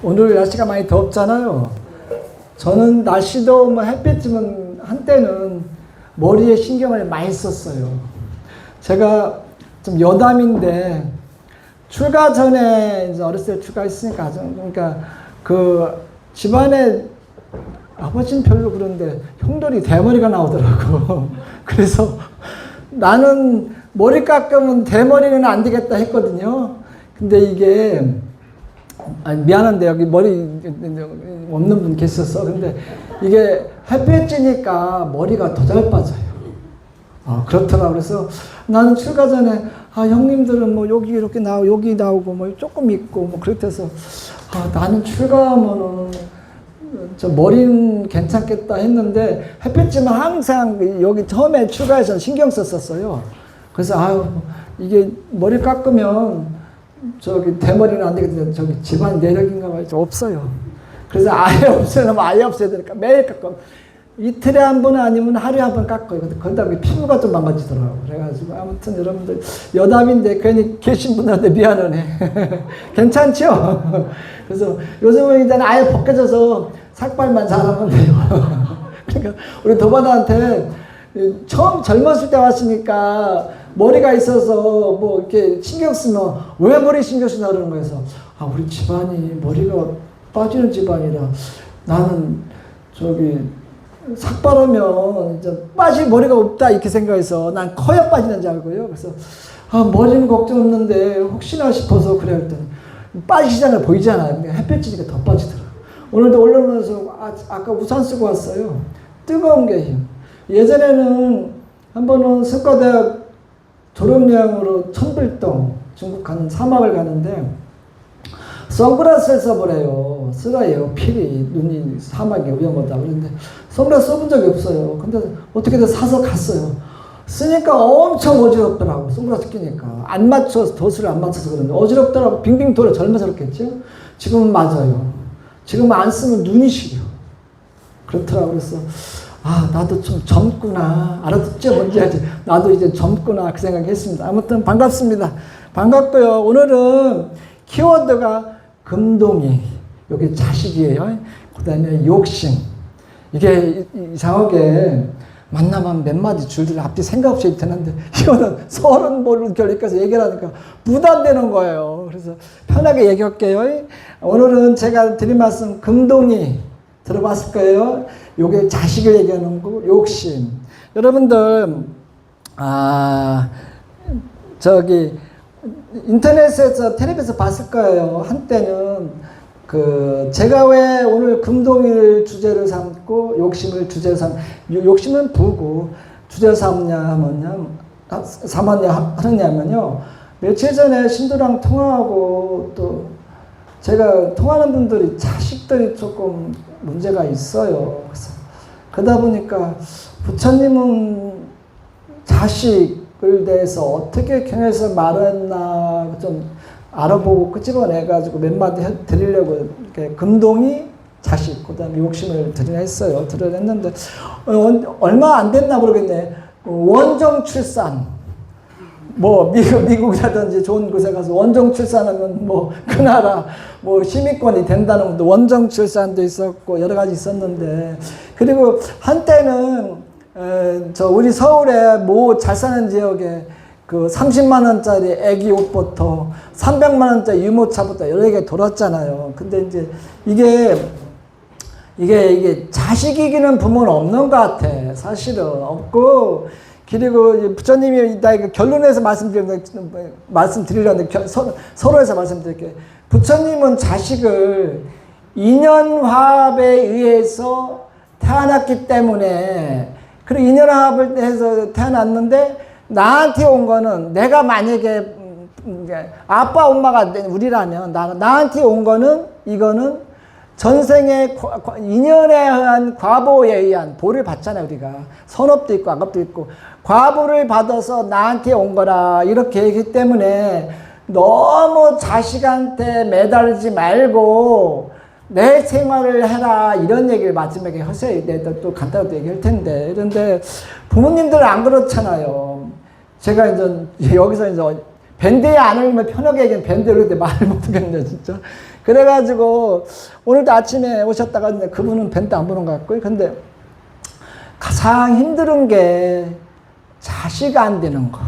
오늘 날씨가 많이 덥잖아요. 저는 날씨도 뭐 햇빛이면 한때는 머리에 신경을 많이 썼어요. 제가 좀 여담인데 출가 전에 이제 어렸을 때 출가했으니까 그러니까 그 집안에 아버지는 별로 그런데 형들이 대머리가 나오더라고. 그래서 나는 머리 깎으면 대머리는 안 되겠다 했거든요. 근데 이게 미안한데 여기 머리 없는 분 계셨어. 근데 이게 햇빛 찌니까 머리가 더 잘 빠져요. 그렇더라. 그래서 나는 출가 전에 형님들은 뭐 여기 이렇게 나오고 여기 나오고 뭐 조금 있고 뭐 그렇게 해서 나는 출가하면은 저 머리는 괜찮겠다 했는데 햇빛 찌면 항상 여기 처음에 출가해서 신경 썼었어요. 그래서 이게 머리 깎으면 저기 대머리는 안 되겠다. 저기 집안 내력인가 봐요. 없어요. 그래서 아예 없애려면 아예 없애야 되니까 매일 깎고 이틀에 한 번 아니면 하루에 한 번 깎아요. 그러다 보니 피부가 좀 망가지더라고요. 그래가지고 아무튼 여러분들 여담인데 괜히 계신 분들한테 미안하네. 괜찮죠? 그래서 요즘은 이제 아예 벗겨져서 삭발만 잘하면 돼요. 그러니까 우리 도바다한테 처음 젊었을 때 왔으니까 머리가 있어서 뭐 이렇게 신경 쓰면 왜 머리 신경 쓰나 그러는 거여서 우리 집안이 머리가 빠지는 집안이라 나는 저기 삭발하면 이제 빠질 머리가 없다 이렇게 생각해서 난 커야 빠지는 줄 알고요. 그래서 머리는 걱정 없는데 혹시나 싶어서 그래 했더니 빠지잖아요. 보이잖아요. 햇볕 찌니까 더 빠지더라고요. 오늘도 올라오면서 아까 우산 쓰고 왔어요. 뜨거운 게 예전에는 한 번은 석가대학 졸업여행으로 천불동 중국 가는 사막을 가는데 선글라스를 써보래요. 쓰라예요. 필이 눈이 사막에 위험하다. 그런데 선글라스 써본 적이 없어요. 근데 어떻게든 사서 갔어요. 쓰니까 엄청 어지럽더라고. 선글라스 끼니까 안 맞춰서 도수를 안 맞춰서 그런데 어지럽더라고. 빙빙 돌아. 젊어서 그렇겠죠. 지금은 맞아요. 지금 안 쓰면 눈이 시려. 그렇더라고. 그래서 나도 좀 젊구나. 알아듣죠? 뭔지 알지? 나도 이제 젊구나. 그 생각했습니다. 아무튼 반갑습니다. 반갑고요. 오늘은 키워드가 금동이. 여기 자식이에요. 그 다음에 욕심. 이게 이상하게 만나면 몇 마디 줄줄 앞뒤 생각 없이 되는데 이거는 30번 결립해서 얘기를 하니까 부담되는 거예요. 그래서 편하게 얘기할게요. 오늘은 제가 드린 말씀 금동이 들어봤을 거예요. 요게 자식을 얘기하는 거, 욕심. 여러분들, 저기, 인터넷에서, 텔레비에서 봤을 거예요. 한때는, 제가 왜 오늘 금동이를 주제를 삼고, 욕심을 주제로 욕심은 부고, 주제로 하느냐면요. 며칠 전에 신도랑 통화하고 또, 제가 통하는 분들이 자식들이 조금 문제가 있어요. 그래서 그러다 보니까 부처님은 자식을 대해서 어떻게 경에서 말했나 좀 알아보고 끄집어내가지고 몇 마디 드리려고 이렇게 금동이 자식, 그 다음에 욕심을 드려냈어요. 드려냈는데 얼마 안 됐나 모르겠네. 원정 출산. 뭐 미국이라든지 좋은 곳에 가서 원정 출산하면 뭐 그 나라 뭐 시민권이 된다는 것도 원정 출산도 있었고 여러 가지 있었는데 그리고 한때는 우리 서울에 뭐 잘 사는 지역에 그 30만 원짜리 애기 옷부터 300만 원짜리 유모차부터 여러 개 돌았잖아요. 근데 이제 이게 자식이기는 부모는 없는 것 같아. 사실은 없고. 그리고 부처님이 나에게 결론에서 말씀드리려는데 서로에서 말씀드릴게요. 부처님은 자식을 인연화합에 의해서 태어났기 때문에 그리고 인연화합을 해서 태어났는데 나한테 온 거는 내가 만약에 아빠 엄마가 우리라면 나한테 온 거는 이거는 전생의 인연에 의한 과보에 의한 보를 받잖아요. 우리가 선업도 있고 악업도 있고 과보를 받아서 나한테 온 거라 이렇게 얘기하기 때문에 너무 자식한테 매달리지 말고 내 생활을 해라 이런 얘기를 마지막에 하세요. 내가 또 간단하게 얘기할 텐데 그런데 부모님들은 안 그렇잖아요. 제가 이제 여기서 이제 밴드에 안 어울리면 편하게 얘기하면 밴드를 그때 말을 못하겠네, 진짜. 그래가지고, 오늘도 아침에 오셨다가 했는데 그분은 밴드 안 보는 것 같고요. 근데 가장 힘든 게 자식 안 되는 거.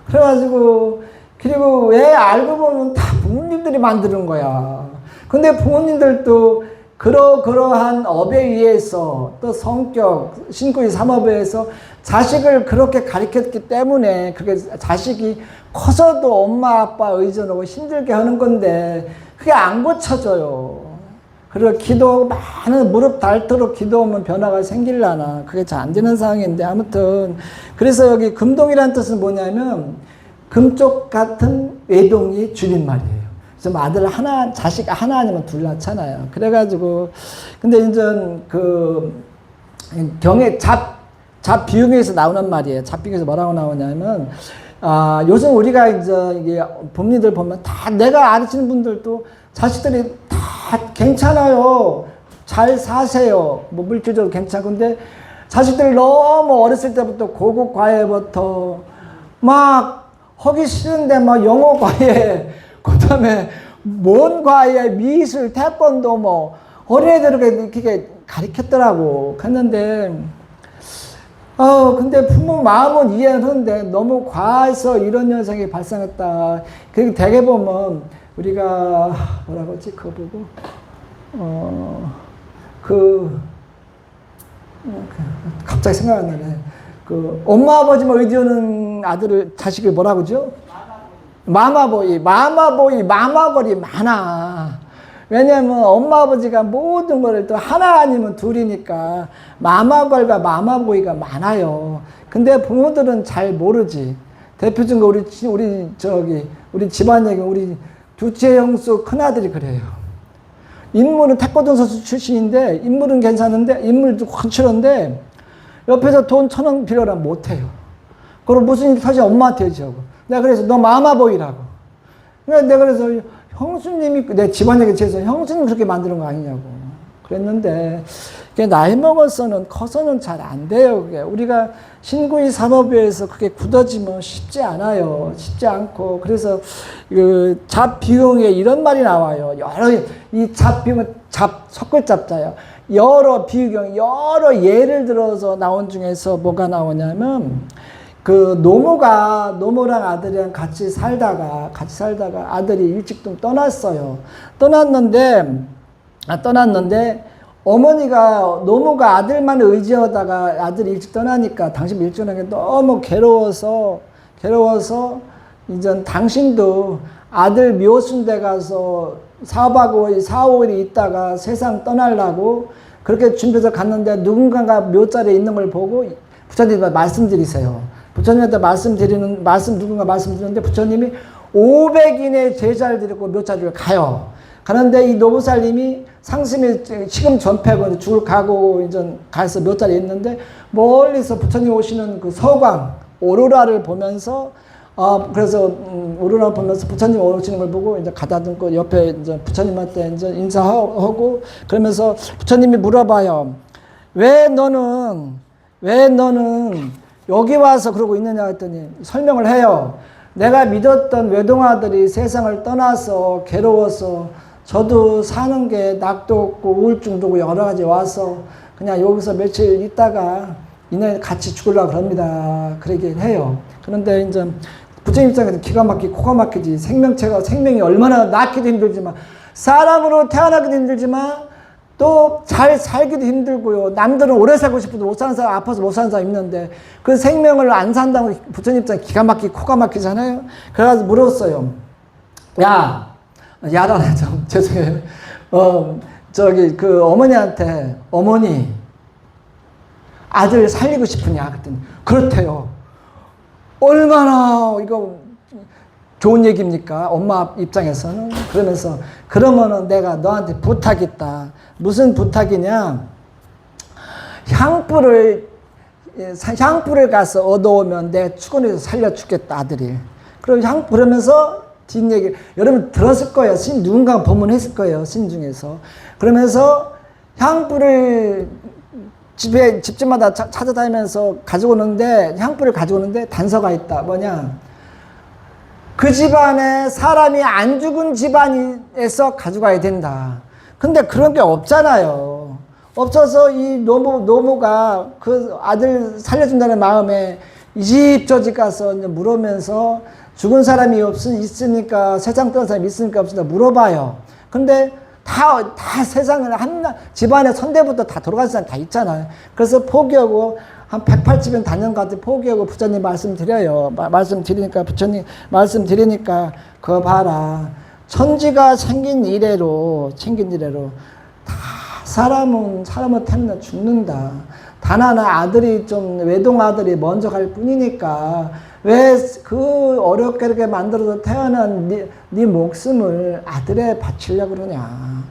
그래가지고, 그리고 왜 알고 보면 다 부모님들이 만드는 거야. 근데 부모님들도 그러한 업에 의해서 또 성격, 신구의 삼업에 의해서 자식을 그렇게 가르쳤기 때문에 그게 자식이 커서도 엄마 아빠 의존하고 힘들게 하는 건데 그게 안 고쳐져요. 그리고 기도 많은 무릎 닳도록 기도하면 변화가 생길라나 그게 잘 안 되는 상황인데 아무튼 그래서 여기 금동이라는 뜻은 뭐냐면 금쪽 같은 외동이 줄임말이에요. 그래서 아들 하나, 자식 하나 아니면 둘 낳잖아요. 그래가지고, 근데 이제 경에 잡비유경에서 나오는 말이에요. 잡비유경에서 뭐라고 나오냐면, 요즘 우리가 이제 이게 법리들 보면 다 내가 아시는 분들도 자식들이 다 괜찮아요. 잘 사세요. 뭐 물질적으로 괜찮고. 근데 자식들이 너무 어렸을 때부터 고급 과외부터 막 하기 싫은데 막 영어 과외, 그 다음에 뭔 과외, 미술, 태권도 뭐 어린애들에게 이렇게 가르쳤더라고. 했는데 근데 부모 마음은 이해하는데 너무 과해서 이런 현상이 발생했다. 그 되게 보면 우리가 뭐라고 하지? 그거 보고 갑자기 생각 안 나네. 엄마 아버지만 의지하는 아들을 자식을 뭐라고 하죠? 마마보이 마마걸이 많아. 왜냐면 엄마 아버지가 모든 거를 또 하나 아니면 둘이니까 마마걸과 마마보이가 많아요. 근데 부모들은 잘 모르지. 대표적으로 우리 집안 얘기 우리 둘째 형수 큰아들이 그래요. 인물은 태권도 선수 출신인데 인물은 괜찮은데 인물도 확실한데 옆에서 돈 1,000원 빌려라 못해요. 그럼 무슨 일 사실 엄마한테 해주고. 내가 그래서 너 마마보이라고. 내가 그래서 형수님이 내 집안 얘기 해서 형수님 그렇게 만드는 거 아니냐고. 그랬는데 나이 먹어서는 커서는 잘 안 돼요. 그게 우리가 신구의 사법에서 그게 굳어지면 쉽지 않아요. 쉽지 않고 그래서 잡비용에 이런 말이 나와요. 여러 이 잡비용은 섞을 잡자요. 여러 비유경 여러 예를 들어서 나온 중에서 뭐가 나오냐면 노모랑 아들이랑 같이 살다가 아들이 일찍 좀 떠났어요. 떠났는데 노모가 아들만 의지하다가 아들이 일찍 떠나니까 당신 일찍 떠나니까 너무 괴로워서 이제 당신도 아들 묘순대 가서 4, 5일이 있다가 세상 떠나려고 그렇게 준비해서 갔는데 누군가가 묘자리에 있는 걸 보고 부처님한테 말씀드리세요. 부처님한테 누군가 말씀드리는데 부처님이 500인의 제자를 데리고 묘자리를 가요. 가는데 이 노부살님이 상심이 지금 전패고 죽을 가고 이제 가서 묘자리에 있는데 멀리서 부처님 오시는 그 서광 오로라를 보면서 그래서 오로라 보면서 부처님 오시는 걸 보고 이제 가다듬고 옆에 이제 부처님한테 이제 인사하고 그러면서 부처님이 물어봐요. 왜 너는 여기 와서 그러고 있느냐 했더니 설명을 해요. 내가 믿었던 외동아들이 세상을 떠나서 괴로워서 저도 사는 게 낙도 없고 우울증도 없고 여러 가지 와서 그냥 여기서 며칠 있다가 이내 같이 죽으려고 그럽니다. 그러긴 해요. 그런데 이제 부처님 입장에서 기가 막히고 코가 막히지. 생명이 얼마나 낳기도 힘들지만 사람으로 태어나기도 힘들지만 또 잘 살기도 힘들고요. 남들은 오래 살고 싶어도 못 사는 사람, 아파서 못 사는 사람 있는데 그 생명을 안 산다고 부처님 입장에 기가 막히고 코가 막히잖아요. 그래가지고 물었어요. 야라네 좀 죄송해요. 어머니한테 어머니 아들 살리고 싶으냐 그랬더니 그렇대요. 얼마나 이거 좋은 얘기입니까? 엄마 입장에서는. 그러면서 그러면은 내가 너한테 부탁이 있다. 무슨 부탁이냐? 향불을 가서 얻어오면 내가 축원해서 살려주겠다 아들이. 그러면서 뒷얘기 여러분 들었을 거예요. 누군가 법문했을 거예요. 신 중에서. 그러면서 향불을 집집마다 찾아다니면서 향불을 가지고 오는데 단서가 있다. 뭐냐? 그 집안에 사람이 안 죽은 집안에서 가져가야 된다. 근데 그런 게 없잖아요. 없어서 이 노모가 그 아들 살려준다는 마음에 이 집 저 집 가서 이제 물으면서 죽은 사람이 있으니까 세상 떠난 사람이 있으니까 없으니까 물어봐요. 근데 다 세상에 집안에 선대부터 다 돌아간 사람 다 있잖아요. 그래서 포기하고 한 180년 단연까지 포기하고 부처님 말씀드려요. 말씀드리니까 부처님 말씀드리니까 그거 봐라. 천지가 생긴 이래로 다 사람은 태어나 죽는다. 단 하나 아들이 좀 외동 아들이 먼저 갈 뿐이니까 왜 그 어렵게 이렇게 만들어서 태어난 네 목숨을 아들에 바치려고 그러냐.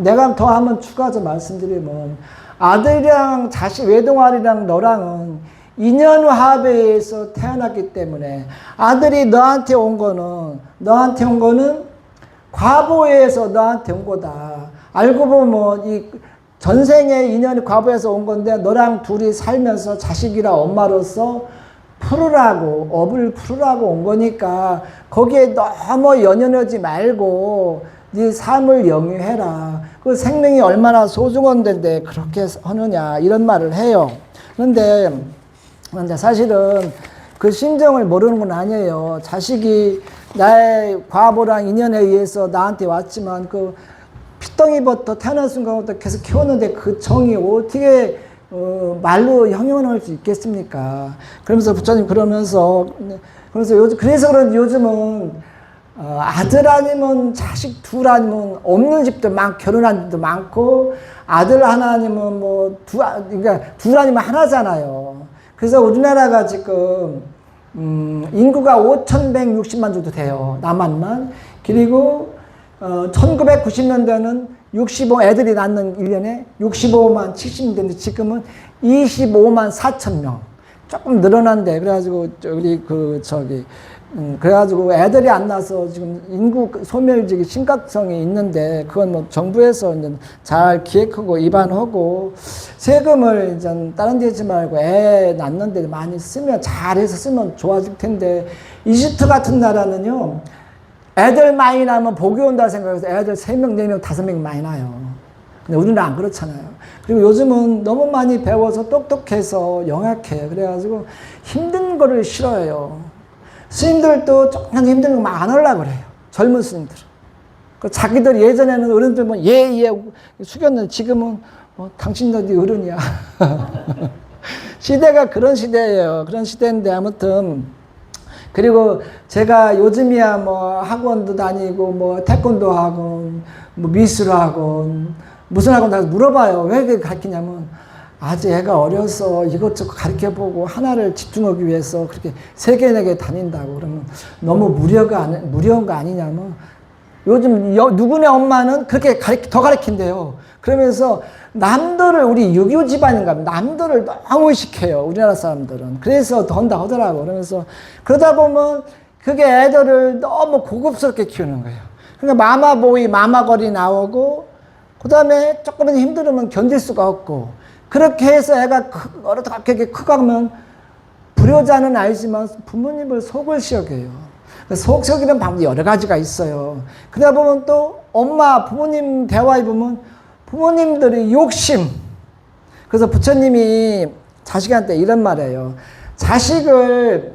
내가 더 한번 추가해서 말씀드리면 아들이랑 외동아들이랑 너랑은 인연화합에서 태어났기 때문에 아들이 너한테 온 거는 과보에서 너한테 온 거다. 알고 보면 이 전생의 인연이 과보에서 온 건데 너랑 둘이 살면서 자식이라 엄마로서 업을 풀으라고 온 거니까 거기에 너무 연연하지 말고 네 삶을 영위해라. 그 생명이 얼마나 소중한 데인데 그렇게 하느냐 이런 말을 해요. 그런데 사실은 그 심정을 모르는 건 아니에요. 자식이 나의 과보랑 인연에 의해서 나한테 왔지만 그 피덩이부터 태어난 순간부터 계속 키웠는데 그 정이 어떻게 말로 형용할 수 있겠습니까? 그러면서 부처님 그래서 그런지 요즘은 아들 아니면 자식 둘 아니면 없는 집도 결혼한 집도 많고 아들 하나 아니면 그러니까 둘 아니면 하나잖아요. 그래서 우리나라가 지금 인구가 5,160만 정도 돼요. 남한만. 그리고 1990년대는 애들이 낳는 1년에 65만 70인데 지금은 25만 4천 명. 조금 늘어난데 그래가지고 그래가지고 애들이 안 나서 지금 인구 소멸적인 심각성이 있는데 그건 뭐 정부에서 이제 잘 기획하고 입안하고 세금을 이제 다른 데 하지 말고 애 낳는 데 많이 잘해서 쓰면 좋아질 텐데 이집트 같은 나라는요 애들 많이 나면 복이 온다 생각해서 애들 3명, 4명, 5명 많이 나요. 근데 우리는 안 그렇잖아요. 그리고 요즘은 너무 많이 배워서 똑똑해서 영악해. 그래가지고 힘든 거를 싫어해요. 스님들도 조금 힘든 거 안 하려고 그래요. 젊은 스님들. 자기들 예전에는 어른들 예 숙였는데 지금은 당신들이 어른이야. 시대가 그런 시대예요. 그런 시대인데 아무튼 그리고 제가 요즘이야 학원도 다니고 태권도 학원, 미술 학원, 무슨 학원 다 물어봐요. 왜 그렇게 가르치냐면 아직 애가 어려서 이것저것 가르쳐보고 하나를 집중하기 위해서 그렇게 3개, 4개 다닌다고 그러면 너무 무리한 거 아니냐면 요즘 누구네 엄마는 그렇게 더 가르친대요. 그러면서 우리 유교 집안인가 남들을 너무 의식해요. 우리나라 사람들은. 그래서 더 한다 하더라고. 그러면서 그러다 보면 그게 애들을 너무 고급스럽게 키우는 거예요. 그러니까 마마보이, 마마걸이 나오고 그 다음에 조금은 힘들으면 견딜 수가 없고 그렇게 해서 애가 어떻게 크고 하면 불효자는 알지만 부모님을 속을 시역해요. 속 썩이는 방법이 여러 가지가 있어요. 그러다 보면 또 부모님 대화해 보면 부모님들이 욕심. 그래서 부처님이 자식한테 이런 말이에요. 자식을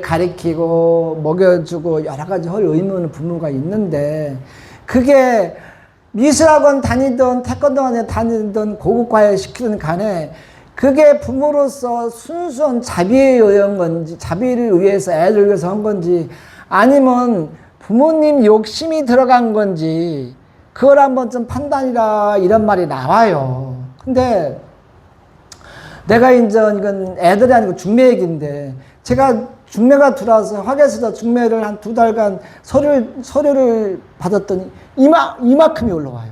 가리키고 먹여주고 여러 가지 할 의무는 부모가 있는데 그게 미술학원 다니든 태권도원에 다니든 고급과외 시키든 간에 그게 부모로서 순수한 자비에 의한 건지 자비를 위해서 애를 위해서 한 건지 아니면 부모님 욕심이 들어간 건지 그걸 한번 좀 판단이라 이런 말이 나와요. 근데 내가 이건 애들이 아니고 중매 얘기인데 제가 중매가 들어와서 화계에서 중매를 한 2달간 서류를 받았더니 이만큼이 올라와요.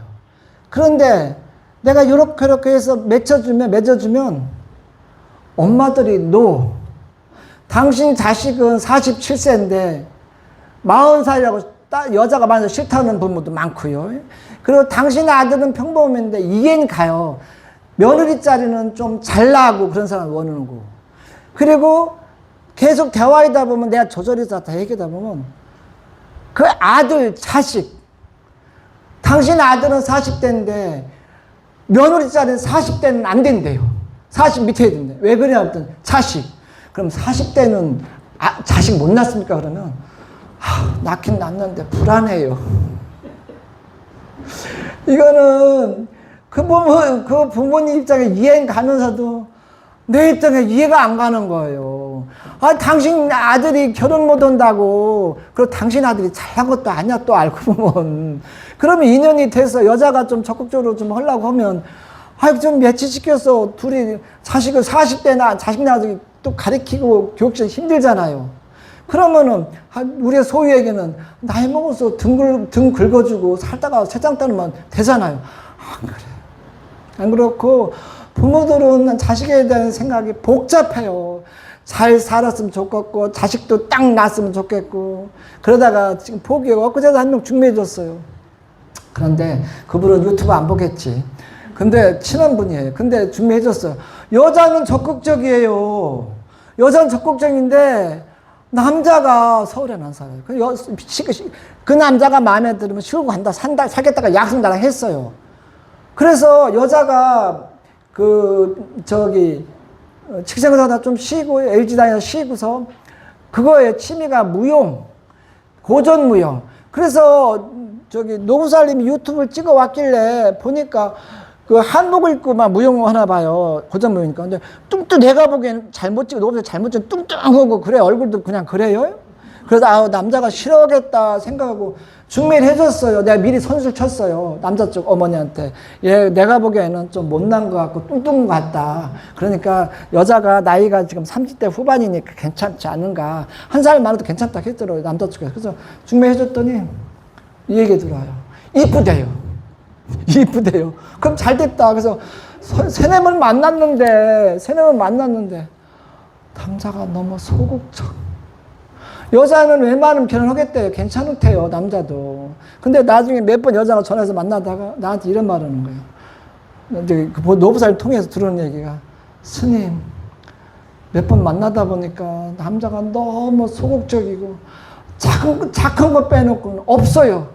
그런데 내가 이렇게 해서 맺어주면 엄마들이 당신 자식은 47세인데 40살이라고 여자가 많아서 싫다는 부모도 많고요. 그리고 당신 아들은 평범했는데 이해는 가요. 며느리 자리는 좀 잘나고 그런 사람을 원하는 거. 그리고 계속 대화하다 보면 내가 조절해서 다 얘기하다 보면 그 아들, 자식, 당신 아들은 40대인데 며느리 자리는 40대는 안 된대요. 40 밑에 된대. 왜 그래야 했더니 자식. 그럼 40대는 자식 못 낳습니까? 그러면 낳긴 낳는데 불안해요. 이거는 그 부모님 입장에 이해는 가면서도 내 입장에 이해가 안 가는 거예요. 당신 아들이 결혼 못 한다고. 그리고 당신 아들이 잘난 것도 아니야, 또 알고 보면. 그러면 인연이 돼서 여자가 좀 적극적으로 좀 하려고 하면, 좀 매치시켜서 둘이 자식을 40대나 자식 낳아서 또 가르치고 교육시키기 힘들잖아요. 그러면은, 우리의 소유에게는 나이 먹어서 등 긁어주고 살다가 세상 따르면 되잖아요. 안 그래. 안 그렇고, 부모들은 자식에 대한 생각이 복잡해요. 잘 살았으면 좋겠고, 자식도 딱 낳았으면 좋겠고, 그러다가 지금 포기하고, 엊그제도 한 명 중매해줬어요. 그런데 그분은 유튜브 안 보겠지. 근데 친한 분이에요. 근데 중매해줬어요. 여자는 적극적이에요. 여자는 적극적인데, 남자가 서울에 안 살아요. 그 남자가 마음에 들으면 쉬고 간다, 살겠다가 약속 나랑 했어요. 그래서 여자가 직장에서 다 좀 쉬고, LG 다녀서 쉬고서, 그거에 취미가 무용, 고전 무용. 그래서, 노부살님이 유튜브를 찍어 왔길래 보니까, 한복을 입고 막 무용 하나 봐요. 고전 무용이니까. 근데 내가 보기엔 잘못 찍어, 노부살 잘못 찍어, 뚱뚱하고, 그래, 얼굴도 그냥 그래요? 그래서, 남자가 싫어하겠다 생각하고, 중매를 해줬어요. 내가 미리 선수를 쳤어요. 남자 쪽 어머니한테. 내가 보기에는 좀 못난 것 같고 뚱뚱한 것 같다. 그러니까 여자가 나이가 지금 30대 후반이니까 괜찮지 않은가. 한 살 많아도 괜찮다 했더라고요. 남자 쪽에서. 그래서 중매해줬더니 이 얘기 들어와요. 이쁘대요. 이쁘대요. 그럼 잘 됐다. 그래서 세네 번 만났는데 남자가 너무 소극적. 여자는 웬만하면 결혼하겠대요. 괜찮대요, 남자도. 근데 나중에 몇 번 여자가 전화해서 만나다가 나한테 이런 말 하는 거예요. 이제 노부사를 통해서 들은 얘기가, 스님, 몇 번 만나다 보니까 남자가 너무 소극적이고, 착한 거 빼놓고는 없어요.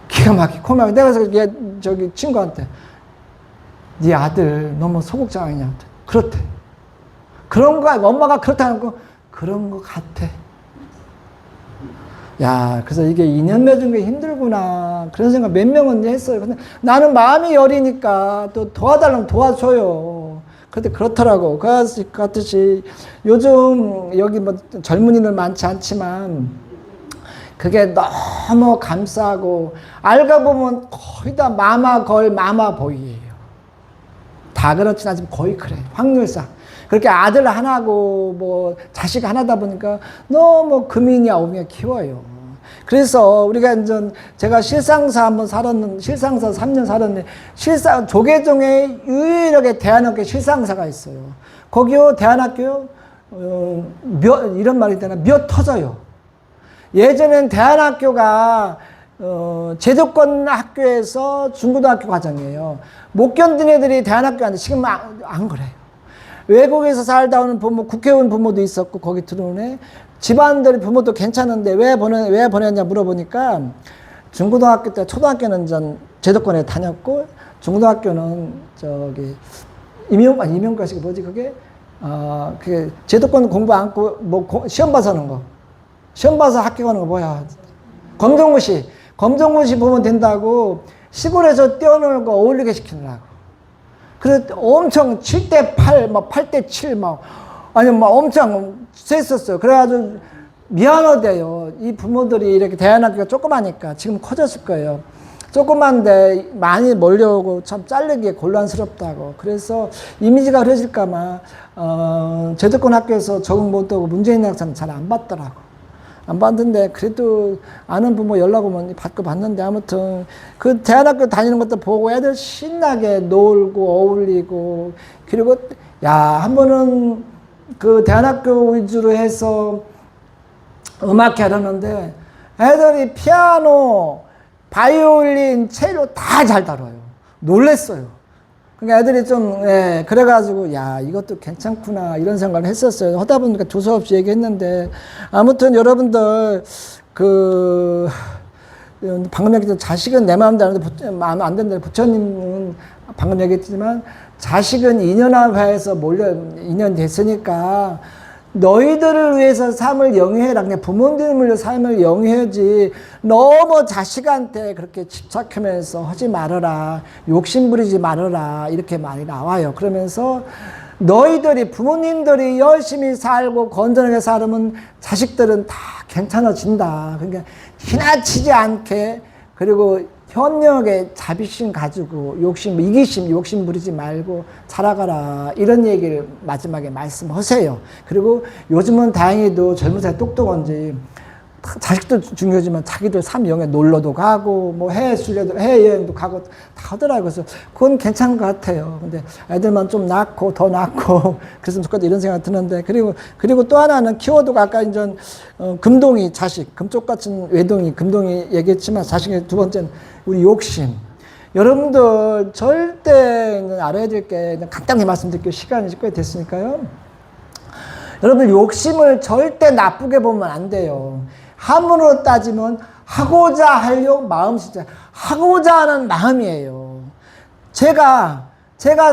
기가 막히게, 코막히게. 내가 그래서 친구한테, 네 아들 너무 소극적 아니냐? 그렇대. 그런 거, 엄마가 그렇다는 거, 그런 것 같아. 그래서 이게 인연 맺은 게 힘들구나. 그런 생각 몇 명은 했어요. 근데 나는 마음이 여리니까 또 도와달라면 도와줘요. 근데 그렇더라고. 그렇듯이 요즘 여기 뭐 젊은이들 많지 않지만 그게 너무 감싸고 알고 보면 거의 다 마마걸 마마보이예요. 다 그렇진 않지만 거의 그래. 확률상. 그렇게 아들 하나고 뭐 자식 하나다 보니까 너무 금이냐 오냐 키워요. 그래서 우리가 이제 제가 실상사 3년 살았는데 조계종에 유일하게 대안학교 실상사가 있어요. 거기요 대안학교요 이런 말이 되나 몇 터져요. 예전엔 대안학교가 제도권 학교에서 중고등학교 과정이에요. 못 견딘 애들이 대안학교 안 돼. 지금 안 그래요. 외국에서 살다 오는 부모, 국회의원 부모도 있었고, 거기 들어오네. 집안들이 부모도 괜찮은데 왜 보냈냐 물어보니까 중고등학교 때, 초등학교는 전 제도권에 다녔고, 중고등학교는 임용과식 뭐지, 그게? 그게 제도권 공부 않고, 시험 봐서 하는 거. 시험 봐서 학교 가는 거 뭐야. 검정고시 보면 된다고 시골에서 뛰어놀고 어울리게 시키느라고. 그래서 엄청 7대8, 8대7, 엄청 셌었어요. 그래가지고 미안하대요. 이 부모들이 이렇게 대안학교가 조그마니까 지금 커졌을 거예요. 조그만데 많이 몰려오고 참 자르기에 곤란스럽다고. 그래서 이미지가 흐려질까봐, 제도권 학교에서 적응 못하고 문제인 학생은 잘 안 받더라고. 안 받는데 그래도 아는 부모 연락 오면 받고 받는데 아무튼 그 대안학교 다니는 것도 보고 애들 신나게 놀고 어울리고 그리고 한 번은 그 대안학교 위주로 해서 음악회 하려는데 애들이 피아노, 바이올린, 첼로 다 잘 다뤄요. 놀랬어요. 그러니까 애들이 좀, 예, 그래가지고, 야, 이것도 괜찮구나, 이런 생각을 했었어요. 하다 보니까 조사 없이 얘기했는데, 아무튼 여러분들, 방금 얘기했던 자식은 내 마음대로 마음 안 된다. 부처님은 방금 얘기했지만, 자식은 인연화해서 인연 됐으니까, 너희들을 위해서 삶을 영위해라. 그냥 부모님을 위해서 삶을 영위해야지. 너무 자식한테 그렇게 집착하면서 하지 말아라. 욕심 부리지 말아라. 이렇게 말이 나와요. 그러면서 너희들이, 부모님들이 열심히 살고 건전하게 살면 자식들은 다 괜찮아진다. 그러니까 지나치지 않게, 그리고 현명하게 자비심 가지고 욕심 부리지 말고 살아가라. 이런 얘기를 마지막에 말씀하세요. 그리고 요즘은 다행히도 젊은 사람이 똑똑한지 자식도 중요하지만 자기들 삼영에 놀러도 가고 뭐 해외여행도 가고 다 하더라고요. 그래서 그건 괜찮은 것 같아요. 근데 애들만 좀 낳고 더 낳고 그랬으면 좋겠다 이런 생각이 드는데, 그리고 또 하나는 키워드가 아까 이제 금동이 자식, 금쪽 같은 외동이 금동이 얘기했지만 자식의 두 번째는 우리 욕심. 여러분들 절대 알아야 될 게 간단히 말씀드릴게요. 시간이 꽤 됐으니까요. 여러분들 욕심을 절대 나쁘게 보면 안 돼요. 한문으로 따지면 하고자 하려고 마음, 진짜 하고자 하는 마음이에요. 제가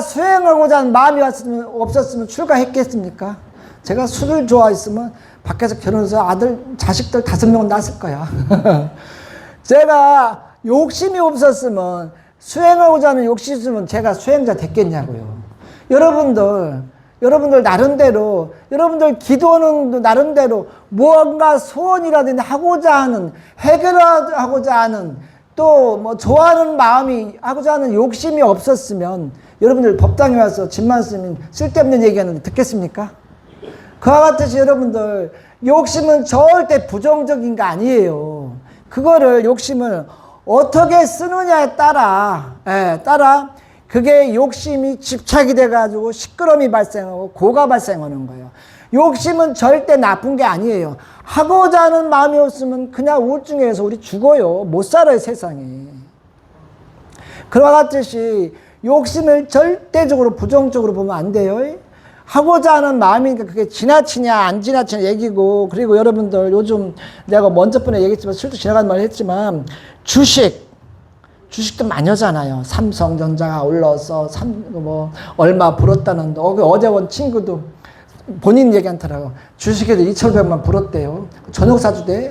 수행하고자 하는 마음이 없었으면 출가했겠습니까? 제가 술을 좋아했으면 밖에서 결혼해서 자식들 5명은 낳았을 거야. 제가 욕심이 없었으면, 수행하고자 하는 욕심이 있으면 제가 수행자 됐겠냐고요. 여러분들 나름대로, 여러분들 기도는 나름대로 무언가 소원이라든지 하고자 하는, 해결하고자 하는, 또 뭐 좋아하는 마음이, 하고자 하는 욕심이 없었으면 여러분들 법당에 와서 집만 쓰면 쓸데없는 얘기하는데 듣겠습니까? 그와 같이 여러분들 욕심은 절대 부정적인 거 아니에요. 그거를 욕심을 어떻게 쓰느냐에 따라 그게 욕심이 집착이 돼가지고 시끄러움이 발생하고 고가 발생하는 거예요. 욕심은 절대 나쁜 게 아니에요. 하고자 하는 마음이 없으면 그냥 우울증에서 우리 죽어요. 못 살아요, 세상에. 그와 같이 욕심을 절대적으로 부정적으로 보면 안 돼요. 하고자 하는 마음이니까 그게 지나치냐 안 지나치냐 얘기고, 그리고 여러분들 요즘 내가 먼저 번에 얘기했지만 슬쩍 지나간 말 했지만 주식도 많이 하잖아요. 삼성전자가 올라서 얼마 불었다는, 어제 온 친구도 본인 얘기한테라고 주식에도 2,100만 불었대요. 저녁 사주대.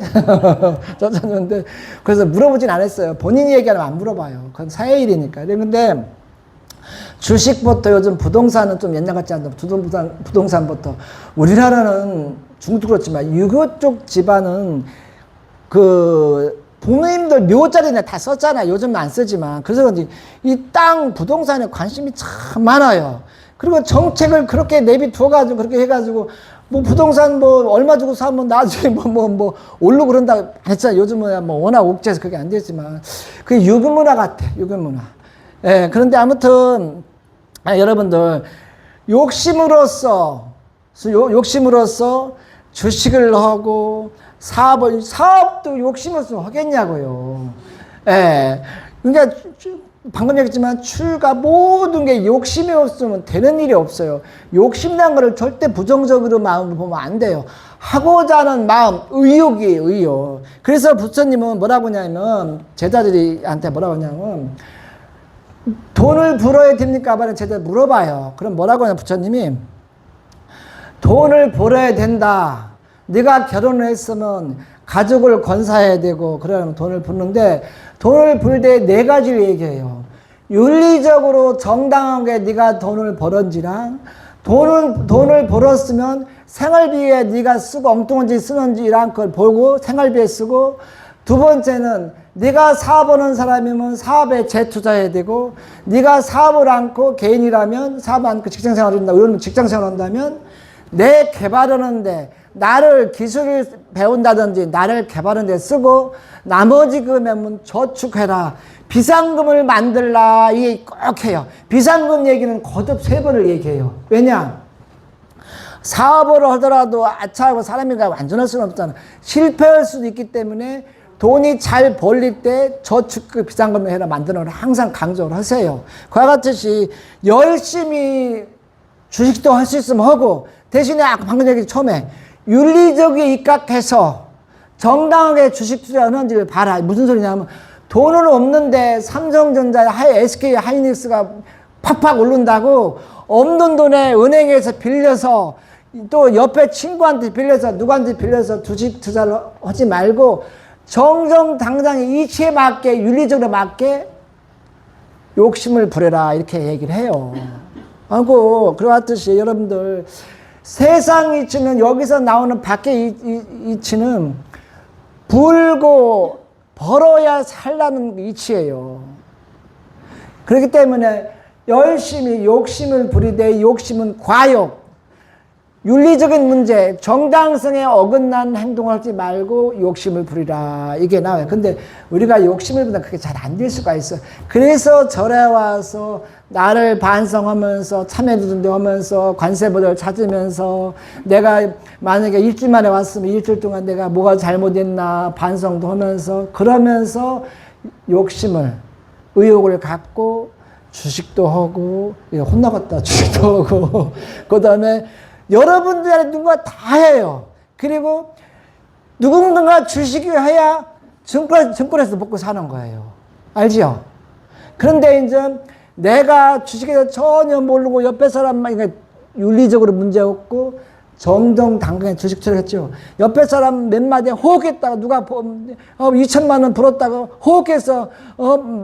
저녁인데 그래서 물어보진 않았어요. 본인이 얘기하면 안 물어봐요. 그건 사회 일이니까. 근데 주식부터 요즘 부동산은 좀 옛날 같지 않다. 부동산부터. 우리나라는 중국도 그렇지만 유교 쪽 집안은 부모님들 묘자리는 다 썼잖아요. 요즘은 안 쓰지만. 그래서 그런지 이 땅 부동산에 관심이 참 많아요. 그리고 정책을 그렇게 내비두어가지고 그렇게 해가지고 뭐 부동산 얼마 주고 사면 나중에 오르고 그런다 안 했잖아요. 요즘은 워낙 옥죄해서 그게 안 됐지만 그게 유교문화 같아. 유교문화. 예, 그런데 아무튼 여러분들 욕심으로써 주식을 하고 사업도 욕심 없으면 하겠냐고요. 예. 그러니까 방금 얘기했지만 모든 게 욕심이 없으면 되는 일이 없어요. 욕심난 거를 절대 부정적으로 마음을 보면 안 돼요. 하고자 하는 마음, 의욕이에요, 의욕. 그래서 부처님은 뭐라고 하냐면, 제자들한테 뭐라고 하냐면, 돈을 벌어야 됩니까? 말은 제자들 물어봐요. 그럼 뭐라고 하냐, 부처님이? 돈을 벌어야 된다. 네가 결혼을 했으면 가족을 건사해야 되고 그러면 돈을 버는데, 돈을 벌 때 4가지를 얘기해요. 윤리적으로 정당하게 네가 돈을 벌었지랑, 돈을 벌었으면 생활비에 네가 쓰고 엉뚱한 짓 쓰는지랑 그걸 보고 생활비에 쓰고, 두 번째는 네가 사업하는 사람이면 사업에 재투자해야 되고, 네가 사업을 않고 개인이라면 사업 않고 직장생활을 한다. 이러면 직장생활을 한다면 내 개발하는데, 나를 기술을 배운다든지 나를 개발하는 데 쓰고, 나머지 금액은 저축해라. 비상금을 만들라. 이게 꼭 해요. 비상금 얘기는 거듭 3번을 얘기해요. 왜냐? 사업을 하더라도 아차하고 사람이가 완전할 수는 없잖아. 실패할 수도 있기 때문에 돈이 잘 벌릴 때 저축 비상금을 해라 만드는 항상 강조를 하세요. 그와 같이 열심히 주식도 할 수 있으면 하고, 대신에 아까 방금 얘기 처음에 윤리적에 입각해서 정당하게 주식 투자하는지를 봐라. 무슨 소리냐면 돈은 없는데 삼성전자, SK 하이닉스가 팍팍 오른다고 없는 돈에 은행에서 빌려서 또 옆에 친구한테 빌려서 누구한테 빌려서 주식 투자를 하지 말고 정정당당히 이치에 맞게 윤리적으로 맞게 욕심을 부려라 이렇게 얘기를 해요. 하고 그렇듯이 여러분들 세상 이치는 여기서 나오는 밖에 이치는 불고 벌어야 살라는 이치예요. 그렇기 때문에 열심히 욕심을 부리되 욕심은 과욕, 윤리적인 문제, 정당성에 어긋난 행동을 하지 말고 욕심을 부리라 이게 나와요. 근데 우리가 욕심을 부리면 그게 잘 안 될 수가 있어요. 그래서 절에 와서 나를 반성하면서 참회도 하면서 관세보를 찾으면서 내가 만약에 일주일 만에 왔으면 일주일 동안 내가 뭐가 잘못했나 반성도 하면서 그러면서 욕심을 의욕을 갖고 주식도 하고 혼나갔다 주식도 하고 그 다음에 여러분들이 누군가 다 해요. 그리고 누군가 주식을 해야 증권에서 먹고 사는 거예요. 알지요? 그런데 이제 내가 주식에 대해서 전혀 모르고 옆에 사람만 그러니까 윤리적으로 문제 없고 정정당당하게 주식 투자했죠. 옆에 사람 몇 마디 호흡했다가 누가 2천만 원 벌었다가 호흡해서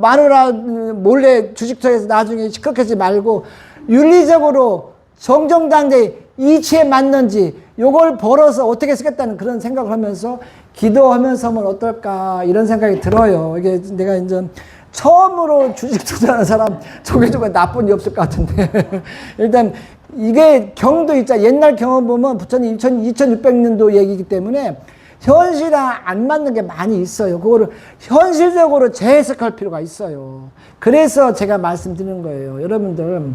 마누라 몰래 주식 투자해서 나중에 시끄럽게 말고 윤리적으로 정정당당히 이치에 맞는지 요걸 벌어서 어떻게 쓰겠다는 그런 생각을 하면서 기도하면서 하면 어떨까 이런 생각이 들어요. 이게 내가 이제 처음으로 주식 투자하는 사람 저게 나쁜 일 없을 것 같은데 일단 이게 경도 있자 옛날 경험 보면 부처님 2600년도 얘기이기 때문에 현실이랑 안 맞는 게 많이 있어요. 그거를 현실적으로 재해석할 필요가 있어요. 그래서 제가 말씀드리는 거예요. 여러분들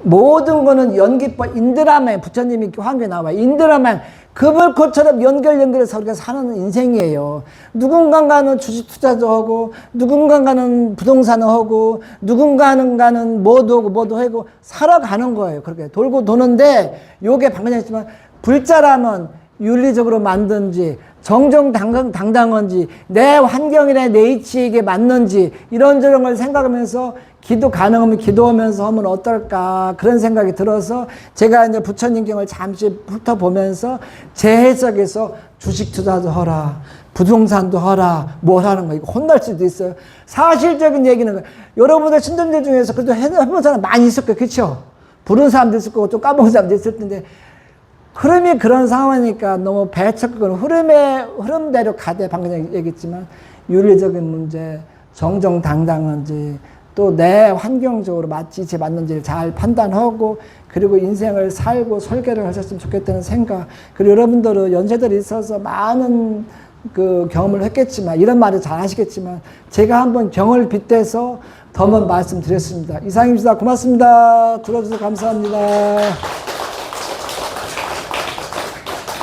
모든 거는 연기법 인드라마에 부처님이 환경에 나와요. 인드라마 그물코처럼 연결해서 우리가 사는 인생이에요. 누군가는 주식 투자도 하고 누군가는 부동산을 하고 누군가는 뭐도 하고 살아가는 거예요. 그렇게 돌고 도는데 요게 방금 했지만 불자라면 윤리적으로 만든지 정정당당한지 내 환경이나 내 이치에게 맞는지 이런저런 걸 생각하면서 기도 가능하면 기도하면서 하면 어떨까 그런 생각이 들어서 제가 이제 부처님 경을 잠시 훑어보면서 제 해석에서 주식 투자도 하라 부동산도 하라 뭘 하는 거 이거 혼날 수도 있어요. 사실적인 얘기는 여러분들 신도들 중에서 그래도 해본 사람 많이 있을 거예요. 그렇죠? 부른 사람도 있을 거고 좀 까먹은 사람도 있을 텐데 흐름이 그런 상황이니까 너무 배척하거나 흐름대로 가되 방금 얘기했지만 윤리적인 문제 정정당당한지 또 내 환경적으로 맞지 맞는지를 잘 판단하고 그리고 인생을 살고 설계를 하셨으면 좋겠다는 생각 그리고 여러분들은 연세들이 있어서 많은 그 경험을 했겠지만 이런 말을 잘 하시겠지만 제가 한번 경을 빗대서 더 한번 말씀드렸습니다. 이상입니다. 고맙습니다. 들어주셔서 감사합니다.